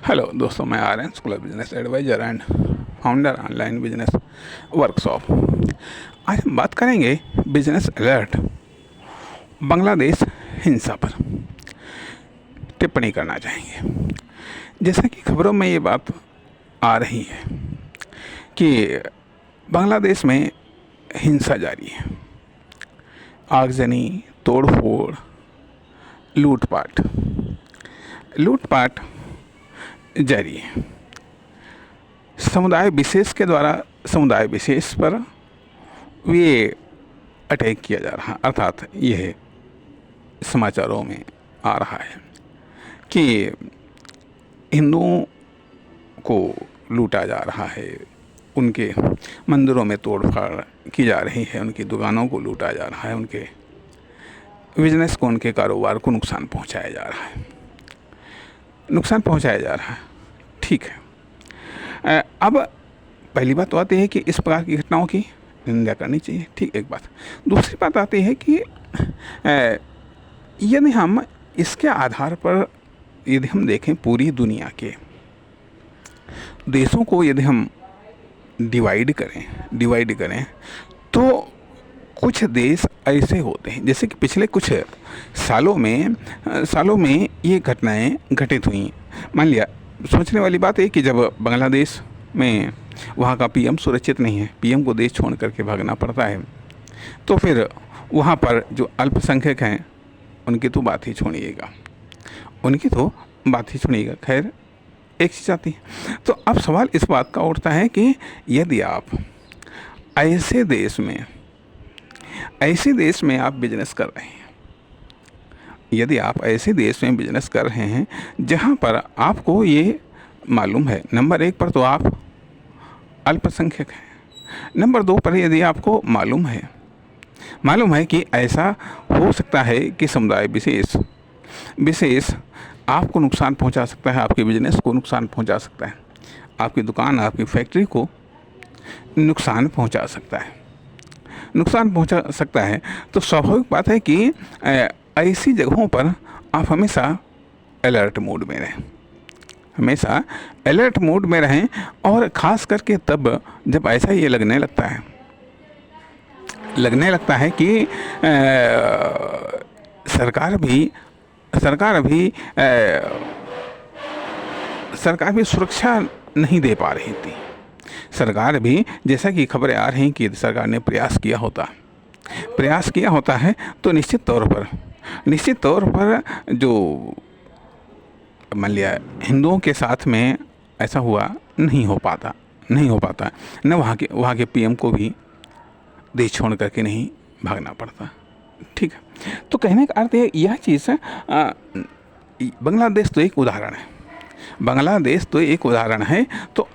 Hello दोस्तों, मैं Aryan school of business advisor and founder online business workshop. आज हम बात करेंगे बिजनेस अलर्ट बांग्लादेश हिंसा पर टिप्पणी करना चाहेंगे। जैसा कि खबरों में ये बात आ रही है कि बांग्लादेश में हिंसा जारी है, आगजनी, तोड़फोड़, लूटपाट जारी है। समुदाय विशेष के द्वारा समुदाय विशेष पर ये अटैक किया जा रहा, अर्थात यह समाचारों में आ रहा है कि हिंदुओं को लूटा जा रहा है, उनके मंदिरों में तोड़फाड़ की जा रही है, उनकी दुकानों को लूटा जा रहा है, उनके बिजनेस को, उनके कारोबार को नुकसान पहुंचाया जा रहा है। ठीक है। अब पहली बात तो आती है कि इस प्रकार की घटनाओं की निंदा करनी चाहिए, ठीक एक बात। दूसरी बात आती है कि यदि हम इसके आधार पर यदि हम देखें पूरी दुनिया के देशों को, यदि हम डिवाइड करें तो कुछ देश ऐसे होते हैं, जैसे कि पिछले कुछ सालों में ये घटनाएं घटित हुई। मान लिया, सोचने वाली बात है कि जब बांग्लादेश में वहाँ का पीएम सुरक्षित नहीं है, पीएम को देश छोड़ करके भागना पड़ता है, तो फिर वहाँ पर जो अल्पसंख्यक हैं उनकी तो बात ही छोड़िएगा। खैर, एक चीज़ आती है, तो अब सवाल इस बात का उठता है कि यदि आप ऐसे देश में आप बिजनेस कर रहे हैं, यदि आप ऐसे देश में बिजनेस कर रहे हैं जहां पर आपको ये मालूम है, नंबर एक पर तो आप अल्पसंख्यक हैं, नंबर दो पर यदि आपको मालूम है कि ऐसा हो सकता है कि समुदाय विशेष आपको नुकसान पहुंचा सकता है, आपके बिजनेस को नुकसान पहुंचा सकता है, आपकी दुकान, आपकी फैक्ट्री को नुकसान पहुंचा सकता है, तो स्वाभाविक बात है कि ऐसी जगहों पर आप हमेशा अलर्ट मोड में रहें, और ख़ास करके तब जब ऐसा ये लगने लगता है कि सरकार भी सुरक्षा नहीं दे पा रही थी। सरकार भी, जैसा कि खबरें आ रही हैं कि सरकार ने प्रयास किया होता है, तो निश्चित तौर पर जो मान लिया हिंदुओं के साथ में ऐसा नहीं हो पाता, न वहाँ के पीएम को भी देश छोड़ करके नहीं भागना पड़ता। ठीक है, तो कहने का अर्थ है यह चीज़ है। बांग्लादेश तो एक उदाहरण है, तो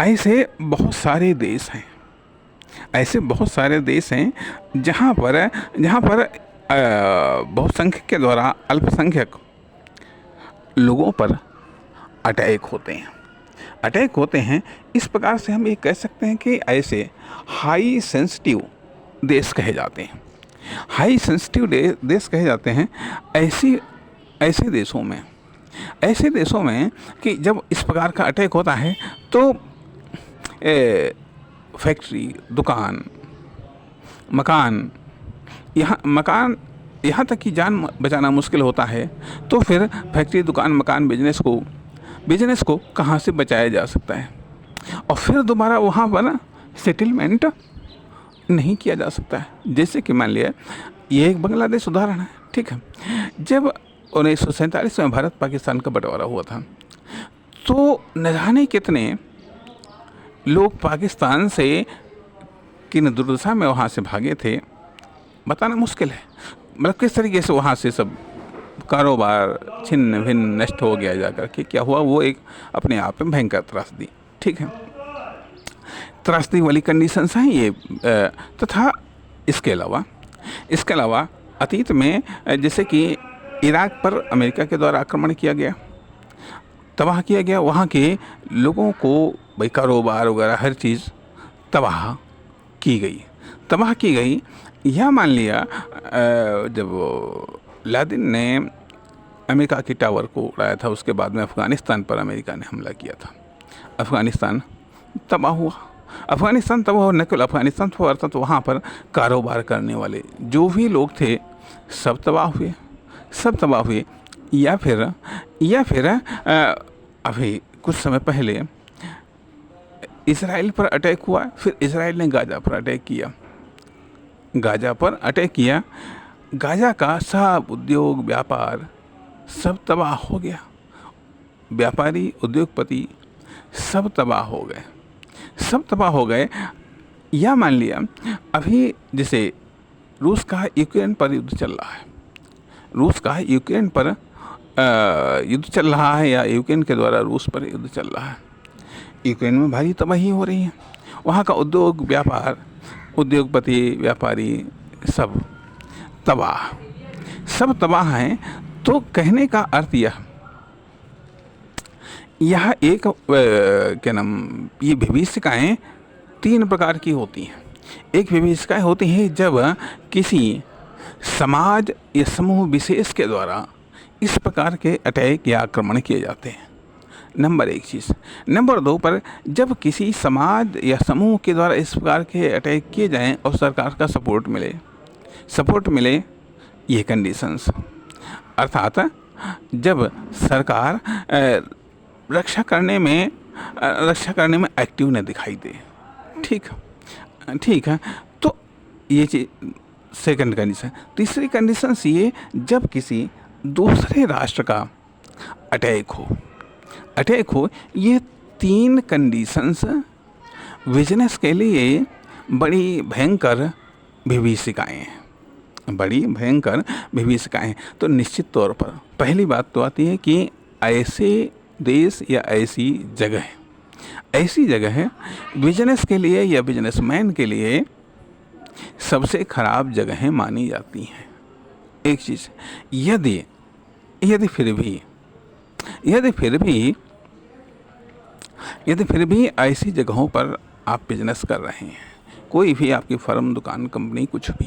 ऐसे बहुत सारे देश हैं जहाँ पर बहुसंख्यक के द्वारा अल्पसंख्यक लोगों पर अटैक होते हैं। इस प्रकार से हम ये कह सकते हैं कि ऐसे हाई सेंसिटिव देश कहे जाते हैं। ऐसे देशों में कि जब इस प्रकार का अटैक होता है तो फैक्ट्री, दुकान, मकान, यहाँ तक कि जान बचाना मुश्किल होता है, तो फिर फैक्ट्री, दुकान, मकान, बिजनेस को कहाँ से बचाया जा सकता है, और फिर दोबारा वहाँ पर सेटलमेंट नहीं किया जा सकता है। जैसे कि मान लिया, ये एक बांग्लादेश उदाहरण है, ठीक है। जब 1947 में भारत पाकिस्तान का बंटवारा हुआ था, तो न जाने कितने लोग पाकिस्तान से किन दुर्दशा में वहाँ से भागे थे, बताना मुश्किल है। मतलब किस तरीके से वहाँ से सब कारोबार छिन्न भिन्न नष्ट हो गया जाकर के। क्या हुआ, वो एक अपने आप में भयंकर त्रासदी, ठीक है, त्रासदी वाली कंडीशंस हैं ये। तथा इसके अलावा अतीत में जैसे कि इराक पर अमेरिका के द्वारा आक्रमण किया गया, तबाह किया गया, वहाँ के लोगों को भाई कारोबार वगैरह हर चीज़ तबाह की गई। या मान लिया जब लादेन ने अमेरिका की टावर को उड़ाया था, उसके बाद में अफ़गानिस्तान पर अमेरिका ने हमला किया था। अफ़गानिस्तान तबाह हुआ। अफ़गानिस्तान तबाह हुआ, न केवल अफ़गानिस्तान तबाह था, तो वहाँ पर कारोबार करने वाले जो भी लोग थे सब तबाह हुए, सब तबाह हुए। या फिर अभी कुछ समय पहले इसराइल पर अटैक हुआ, फिर इसराइल ने गाज़ा पर अटैक किया, गाज़ा पर अटैक किया। गाज़ा का सब उद्योग व्यापार सब तबाह हो गया, व्यापारी उद्योगपति सब तबाह हो गए, सब तबाह हो गए। या मान लिया अभी जैसे रूस का यूक्रेन पर युद्ध चल रहा है, रूस का यूक्रेन पर युद्ध चल रहा है, या यूक्रेन के द्वारा रूस पर युद्ध चल रहा है। यूक्रेन में भारी तबाही हो रही है, वहाँ का उद्योग व्यापार, उद्योगपति व्यापारी सब तबाह, सब तबाह हैं। तो कहने का अर्थ यह एक क्या नाम, ये विभीषिकाएँ 3 प्रकार की होती हैं। एक विभीषिकाएँ होती हैं जब किसी समाज या समूह विशेष के द्वारा इस प्रकार के अटैक या आक्रमण किए जाते हैं, नंबर 1 चीज़। नंबर 2 पर जब किसी समाज या समूह के द्वारा इस प्रकार के अटैक किए जाएं और सरकार का सपोर्ट मिले, ये कंडीशंस, अर्थात जब सरकार रक्षा करने में एक्टिव न दिखाई दे। ठीक है, तो ये चीज़ सेकंड कंडीशन। तीसरी कंडीशन ये, जब किसी दूसरे राष्ट्र का अटैक हो। ये 3 कंडीशंस बिजनेस के लिए बड़ी भयंकर विभीषिकाएँ हैं, तो निश्चित तौर पर पहली बात तो आती है कि ऐसे देश या ऐसी जगह बिजनेस के लिए या बिजनेसमैन के लिए सबसे खराब जगहें मानी जाती हैं। एक चीज़, यदि फिर भी ऐसी जगहों पर आप बिजनेस कर रहे हैं, कोई भी आपकी फर्म, दुकान, कंपनी कुछ भी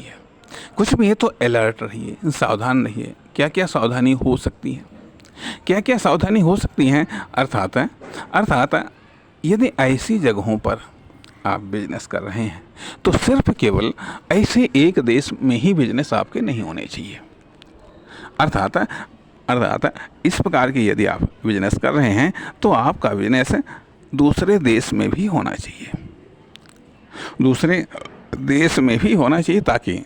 है, तो अलर्ट रहिए, सावधान रहिए। क्या क्या सावधानी हो सकती हैं, अर्थात यदि ऐसी जगहों पर आप बिजनेस कर रहे हैं तो सिर्फ केवल ऐसे एक देश में ही बिजनेस आपके नहीं होने चाहिए। अर्थात इस प्रकार की यदि आप बिजनेस कर रहे हैं तो आपका बिजनेस दूसरे देश में भी होना चाहिए, ताकि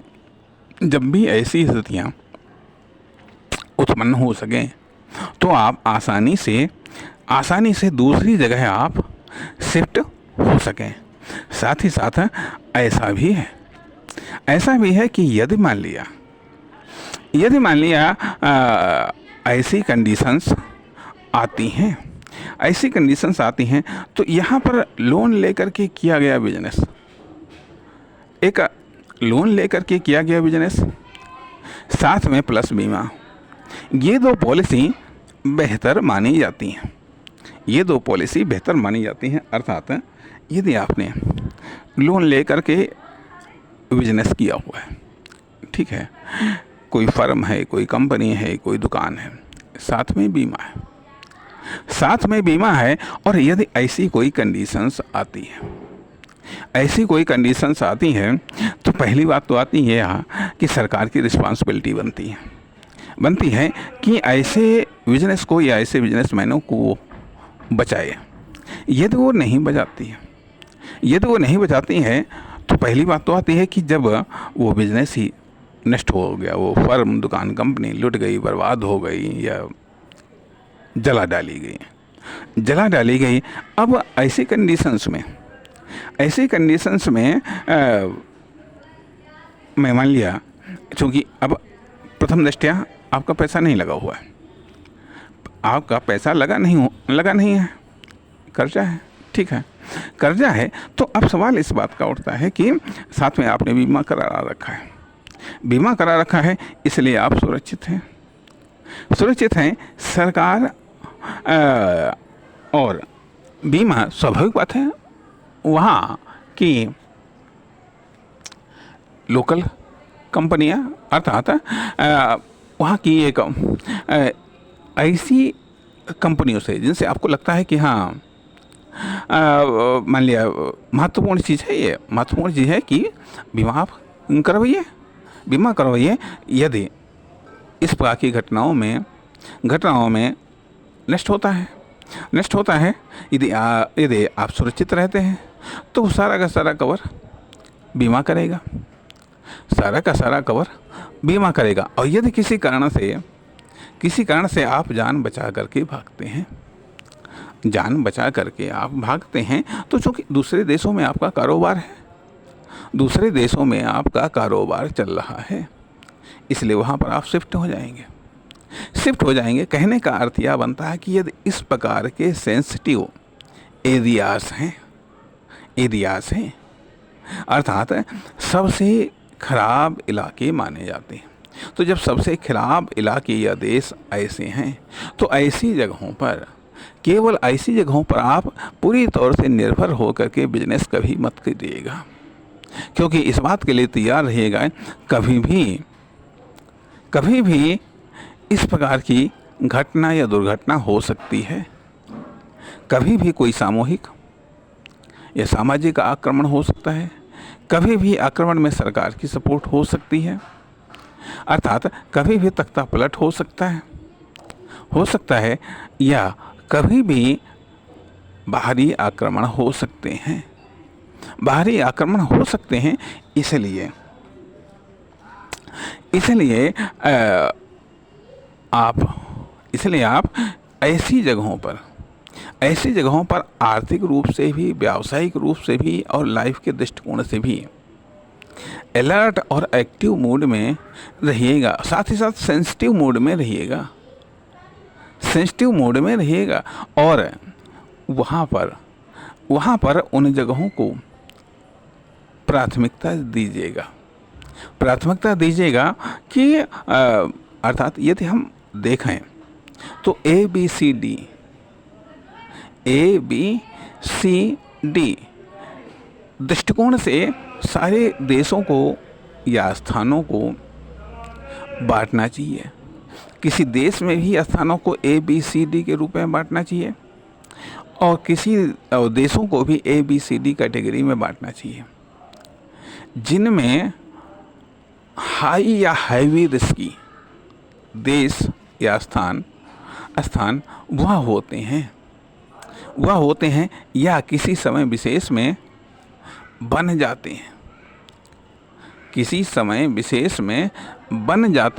जब भी ऐसी स्थितियाँ उत्पन्न हो सकें तो आप आसानी से दूसरी जगह आप शिफ्ट हो सकें। साथ ही साथ ऐसा भी है कि यदि मान लिया ऐसी कंडीशंस आती हैं, तो यहाँ पर लोन लेकर के किया गया बिजनेस, साथ में प्लस बीमा, ये 2 पॉलिसी बेहतर मानी जाती हैं। अर्थात यदि आपने लोन लेकर के बिजनेस किया हुआ है, ठीक है, कोई फर्म है, कोई कंपनी है, कोई दुकान है, साथ में बीमा है, और यदि ऐसी कोई कंडीशंस आती हैं, तो पहली बात तो आती है यहाँ कि सरकार की रिस्पॉन्सिबिलिटी बनती है कि ऐसे बिजनेस को या ऐसे बिजनेसमैनों को बचाए। यदि वो नहीं बचाती हैं तो पहली बात तो आती है कि जब वो बिजनेस ही नष्ट हो गया, वो फर्म, दुकान, कंपनी लुट गई, बर्बाद हो गई या जला डाली गई। अब ऐसी कंडीशंस में मैं मान लिया, चूँकि अब प्रथम दृष्टया आपका पैसा नहीं लगा हुआ है, आपका पैसा लगा नहीं है, कर्जा है, ठीक है, कर्जा है। तो अब सवाल इस बात का उठता है कि साथ में आपने बीमा करा रखा है, इसलिए आप सुरक्षित हैं। सरकार और बीमा, स्वाभाविक बात है, वहाँ की लोकल कंपनियाँ, अर्थात वहाँ की एक ऐसी कंपनियों से जिनसे आपको लगता है कि हाँ मान लिया महत्वपूर्ण चीज़ है, ये महत्वपूर्ण चीज़ है कि बीमा आप करवाइए, बीमा करवाइए। यदि इस प्रकार की घटनाओं में नष्ट होता है, यदि आप सुरक्षित रहते हैं तो सारा का सारा कवर बीमा करेगा, सारा का सारा कवर बीमा करेगा। और यदि किसी कारण से आप जान बचा करके भागते हैं तो चूँकि दूसरे देशों में आपका कारोबार चल रहा है, इसलिए वहाँ पर आप शिफ्ट हो जाएंगे। कहने का अर्थ यह बनता है कि यदि इस प्रकार के सेंसिटिव एरियाज हैं, अर्थात सबसे खराब इलाके माने जाते हैं, तो जब सबसे खराब इलाके या देश ऐसे हैं तो केवल ऐसी जगहों पर आप पूरी तौर से निर्भर हो करके बिजनेस कभी मत कीजिएगा, क्योंकि इस बात के लिए तैयार रहिएगा कभी भी इस प्रकार की घटना या दुर्घटना हो सकती है। कभी भी कोई सामूहिक या सामाजिक आक्रमण हो सकता है, कभी भी आक्रमण में सरकार की सपोर्ट हो सकती है, अर्थात कभी भी तख्ता पलट हो सकता है या कभी भी बाहरी आक्रमण हो सकते हैं। इसलिए आप ऐसी जगहों पर आर्थिक रूप से भी, व्यावसायिक रूप से भी और लाइफ के दृष्टिकोण से भी अलर्ट और एक्टिव मोड में रहिएगा, साथ ही साथ सेंसिटिव मोड में रहिएगा और वहाँ पर उन जगहों को प्राथमिकता दीजिएगा कि अर्थात यदि हम देखें तो ABCD दृष्टिकोण से सारे देशों को या स्थानों को बांटना चाहिए। किसी देश में भी स्थानों को ABCD के रूप में बांटना चाहिए और किसी देशों को भी ABCD कैटेगरी में बांटना चाहिए, जिनमें हाई या हैवी रिस्की देश या स्थान वह होते हैं या किसी समय विशेष में बन जाते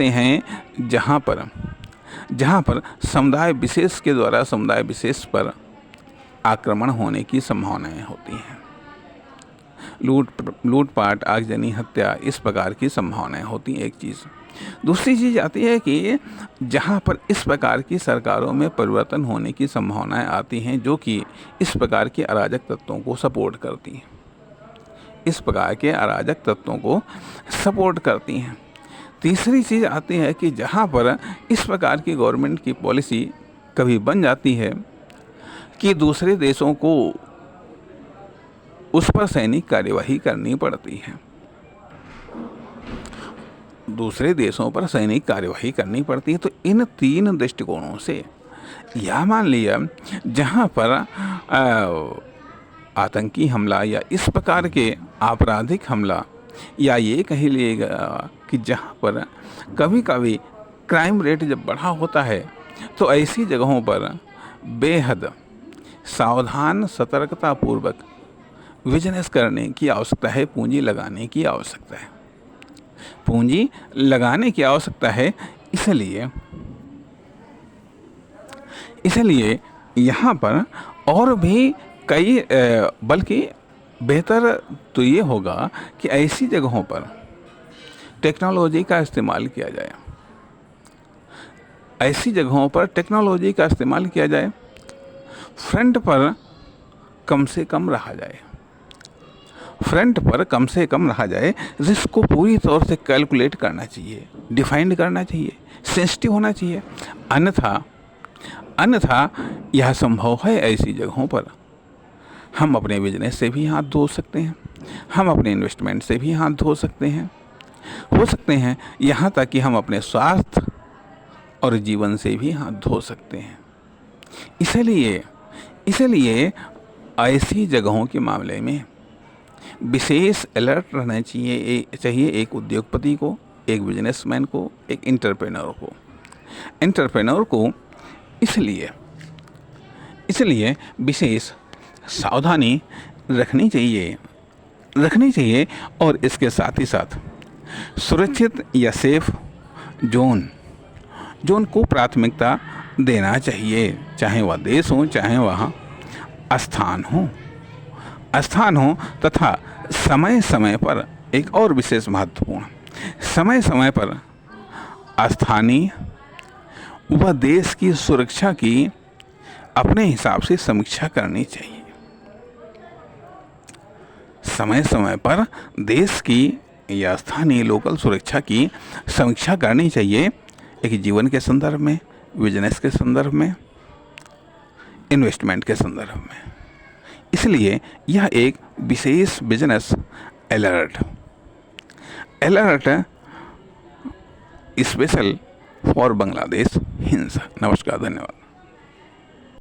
हैं, जहाँ पर समुदाय विशेष के द्वारा समुदाय विशेष पर आक्रमण होने की संभावनाएं होती हैं। लूटपाट, आगजनी, हत्या, इस प्रकार की संभावनाएं होती हैं, एक चीज़। दूसरी चीज़ आती है कि जहाँ पर इस प्रकार की सरकारों में परिवर्तन होने की संभावनाएं आती हैं, जो कि इस प्रकार के अराजक तत्वों को सपोर्ट करती हैं। तीसरी चीज़ आती है कि जहाँ पर इस प्रकार की गवर्नमेंट की पॉलिसी कभी बन जाती है कि दूसरे देशों को उस पर सैनिक कार्यवाही करनी पड़ती है, तो इन तीन दृष्टिकोणों से यह मान लिया, जहाँ पर आतंकी हमला या इस प्रकार के आपराधिक हमला, या ये कह लिएगा कि जहाँ पर कभी कभी क्राइम रेट जब बढ़ा होता है, तो ऐसी जगहों पर बेहद सावधान, सतर्कतापूर्वक बिजनेस करने की आवश्यकता है, पूंजी लगाने की आवश्यकता है। इसलिए यहाँ पर और भी कई, बल्कि बेहतर तो ये होगा कि ऐसी जगहों पर टेक्नोलॉजी का इस्तेमाल किया जाए, फ्रंट पर कम से कम रहा जाए, रिस्क को पूरी तौर से कैलकुलेट करना चाहिए, डिफाइंड करना चाहिए, सेंसिटिव होना चाहिए। अन्यथा यह संभव है, ऐसी जगहों पर हम अपने बिजनेस से भी हाथ धो सकते हैं, हम अपने इन्वेस्टमेंट से भी हाथ धो सकते हैं, यहाँ तक कि हम अपने स्वास्थ्य और जीवन से भी हाथ धो सकते हैं। इसलिए ऐसी जगहों के मामले में विशेष अलर्ट रहना चाहिए एक उद्योगपति को, एक बिजनेसमैन को, एक एंटरप्रेन्योर को इसलिए विशेष सावधानी रखनी चाहिए और इसके साथ ही साथ सुरक्षित या सेफ जोन को प्राथमिकता देना चाहिए, चाहे वह देश हो, चाहे वह स्थान हो तथा समय समय पर एक और विशेष महत्वपूर्ण, समय समय पर स्थानीय व देश की सुरक्षा की अपने हिसाब से समीक्षा करनी चाहिए। समय समय पर देश की या स्थानीय लोकल सुरक्षा की समीक्षा करनी चाहिए, एक जीवन के संदर्भ में, बिजनेस के संदर्भ में, इन्वेस्टमेंट के संदर्भ में। इसलिए यह एक विशेष business alert special for Bangladesh हिंसा। नमस्कार, धन्यवाद।